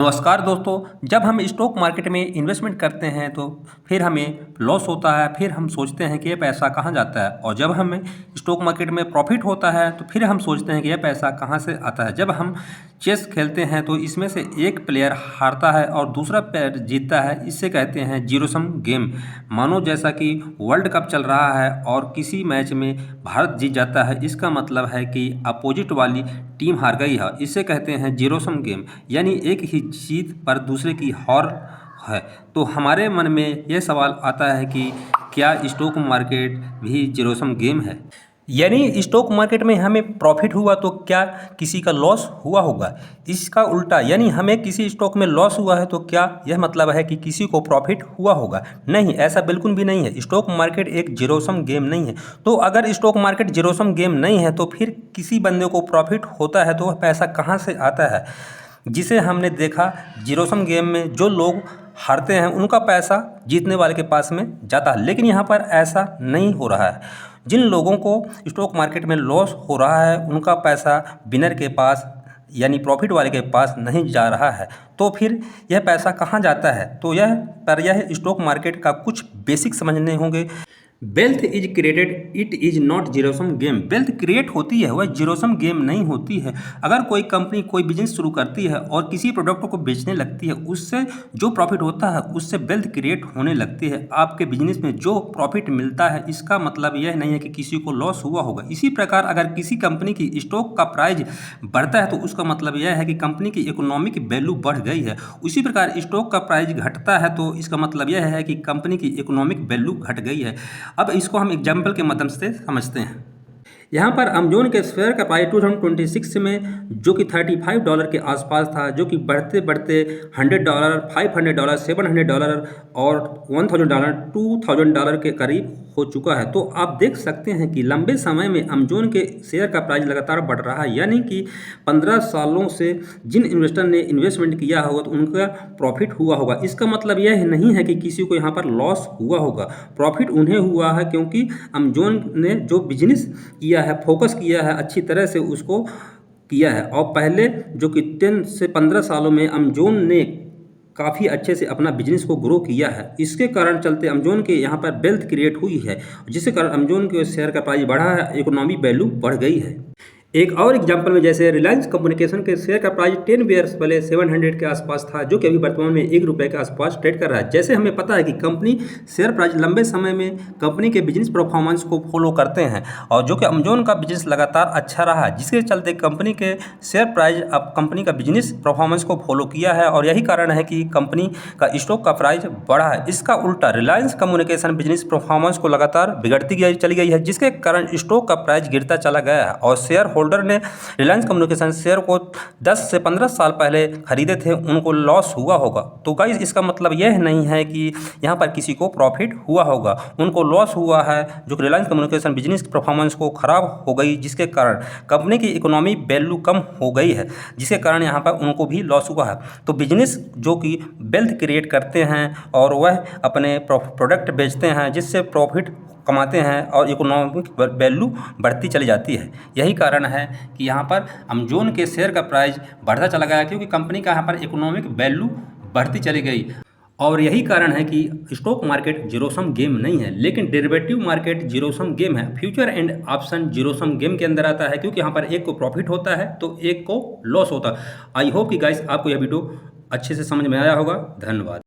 नमस्कार दोस्तों, जब हम स्टॉक मार्केट में इन्वेस्टमेंट करते हैं तो फिर हमें लॉस होता है। फिर हम सोचते हैं कि ये पैसा कहाँ जाता है, और जब हमें स्टॉक मार्केट में प्रॉफिट होता है तो फिर हम सोचते हैं कि यह पैसा कहाँ से आता है। जब हम चेस खेलते हैं तो इसमें से एक प्लेयर हारता है और दूसरा प्लेयर जीतता है। इससे कहते हैं जीरो सम गेम। मानो जैसा कि वर्ल्ड कप चल रहा है और किसी मैच में भारत जीत जाता है, इसका मतलब है कि अपोजिट वाली टीम हार गई है। इसे कहते हैं जीरो सम गेम, यानी एक ही जीत पर दूसरे की हार है। तो हमारे मन में यह सवाल आता है कि क्या स्टॉक मार्केट भी जीरो सम गेम है? यानी स्टॉक मार्केट में हमें प्रॉफिट हुआ तो क्या किसी का लॉस हुआ होगा? इसका उल्टा, यानी हमें किसी स्टॉक में लॉस हुआ है तो क्या यह मतलब है कि किसी को प्रॉफिट हुआ होगा? नहीं, ऐसा बिल्कुल भी नहीं है। स्टॉक मार्केट एक जीरो सम गेम नहीं है। तो अगर stock market zero sum game नहीं है तो फिर किसी बंदे को प्रॉफिट होता है तो वह पैसा कहाँ से आता है? जिसे हमने देखा जीरो सम गेम में जो लोग हारते हैं उनका पैसा जीतने वाले के पास में जाता है, लेकिन यहाँ पर ऐसा नहीं हो रहा है। जिन लोगों को स्टॉक मार्केट में लॉस हो रहा है उनका पैसा विनर के पास यानी प्रॉफिट वाले के पास नहीं जा रहा है। तो फिर यह पैसा कहाँ जाता है? तो यह स्टॉक मार्केट का कुछ बेसिक समझने होंगे। Wealth is created, it is not zero sum game. Wealth create होती है, वह जीरो सम गेम नहीं होती है। अगर कोई कंपनी कोई बिजनेस शुरू करती है और किसी प्रोडक्ट को बेचने लगती है, उससे जो प्रॉफिट होता है उससे वेल्थ क्रिएट होने लगती है। आपके बिजनेस में जो प्रॉफिट मिलता है इसका मतलब यह नहीं है कि किसी को लॉस हुआ होगा। इसी प्रकार अगर किसी कंपनी की स्टॉक का प्राइस बढ़ता है तो उसका मतलब यह है कि कंपनी की इकोनॉमिक वैल्यू बढ़ गई है। उसी प्रकार स्टॉक का प्राइस घटता है तो इसका मतलब यह है कि कंपनी की इकोनॉमिक वैल्यू घट गई है। अब इसको हम एग्जाम्पल के माध्यम से समझते हैं। यहाँ पर अमेजोन के शेयर का प्राइस 2026 में जो कि $35 के आसपास था, जो कि बढ़ते बढ़ते $100, $500, $700 और $1000, $2000 के करीब हो चुका है। तो आप देख सकते हैं कि लंबे समय में अमेजोन के शेयर का प्राइस लगातार बढ़ रहा है, यानी कि 15 सालों से जिन इन्वेस्टर ने इन्वेस्टमेंट किया होगा तो उनका प्रॉफिट हुआ होगा। इसका मतलब यह नहीं है कि किसी को यहाँ पर लॉस हुआ होगा। प्रॉफिट उन्हें हुआ है क्योंकि अमेजोन ने जो बिजनेस किया है, फोकस किया है, अच्छी तरह से उसको किया है। और पहले जो कि 10 से 15 सालों में अमेजोन ने काफ़ी अच्छे से अपना बिजनेस को ग्रो किया है। इसके कारण चलते अमेजोन के यहाँ पर वेल्थ क्रिएट हुई है, जिसके कारण अमेजोन के शेयर का प्राइस बढ़ा है, इकोनॉमी वैल्यू बढ़ गई है। एक और एग्जांपल में जैसे रिलायंस कम्युनिकेशन के शेयर का प्राइस 10 ईयर्स पहले 700 के आसपास था, जो कि अभी वर्तमान में ₹1 के आसपास ट्रेड कर रहा है। जैसे हमें पता है कि कंपनी शेयर प्राइस लंबे समय में कंपनी के बिजनेस परफॉर्मेंस को फॉलो करते हैं, और जो कि अमेजोन का बिजनेस लगातार अच्छा रहा है, जिसके चलते कंपनी के शेयर प्राइस अब कंपनी का बिजनेस परफॉर्मेंस को फॉलो किया है, और यही कारण है कि कंपनी का स्टॉक का प्राइस बढ़ा है। इसका उल्टा रिलायंस कम्युनिकेशन बिजनेस परफॉर्मेंस को लगातार बिगड़ती चली गई है, जिसके कारण स्टॉक का प्राइस गिरता चला गया है। और शेयर होल्डर ने रिलायंस कम्युनिकेशन शेयर को 10 से 15 साल पहले खरीदे थे, उनको लॉस हुआ होगा। तो गाइस, इसका मतलब यह नहीं है कि यहाँ पर किसी को प्रॉफिट हुआ होगा। उनको लॉस हुआ है, जो कि रिलायंस कम्युनिकेशन बिजनेस परफॉर्मेंस को खराब हो गई, जिसके कारण कंपनी की इकोनॉमी वैल्यू कम हो गई है, जिसके कारण यहाँ पर उनको भी लॉस हुआ है। तो बिजनेस जो कि वेल्थ क्रिएट करते हैं और वह अपने प्रोडक्ट बेचते हैं, जिससे प्रॉफिट कमाते हैं और इकोनॉमिक वैल्यू बढ़ती चली जाती है। यही कारण है कि यहाँ पर अमेजोन के शेयर का प्राइस बढ़ता चला गया, क्योंकि कंपनी का यहाँ पर इकोनॉमिक वैल्यू बढ़ती चली गई। और यही कारण है कि stock market zero sum game नहीं है, लेकिन derivative market zero sum game है। Future and option zero sum game के अंदर आता है, क्योंकि यहाँ पर एक को प्रॉफिट होता है तो एक को लॉस होता है। आई होप कि गाइस आपको यह वीडियो अच्छे से समझ में आया होगा। धन्यवाद।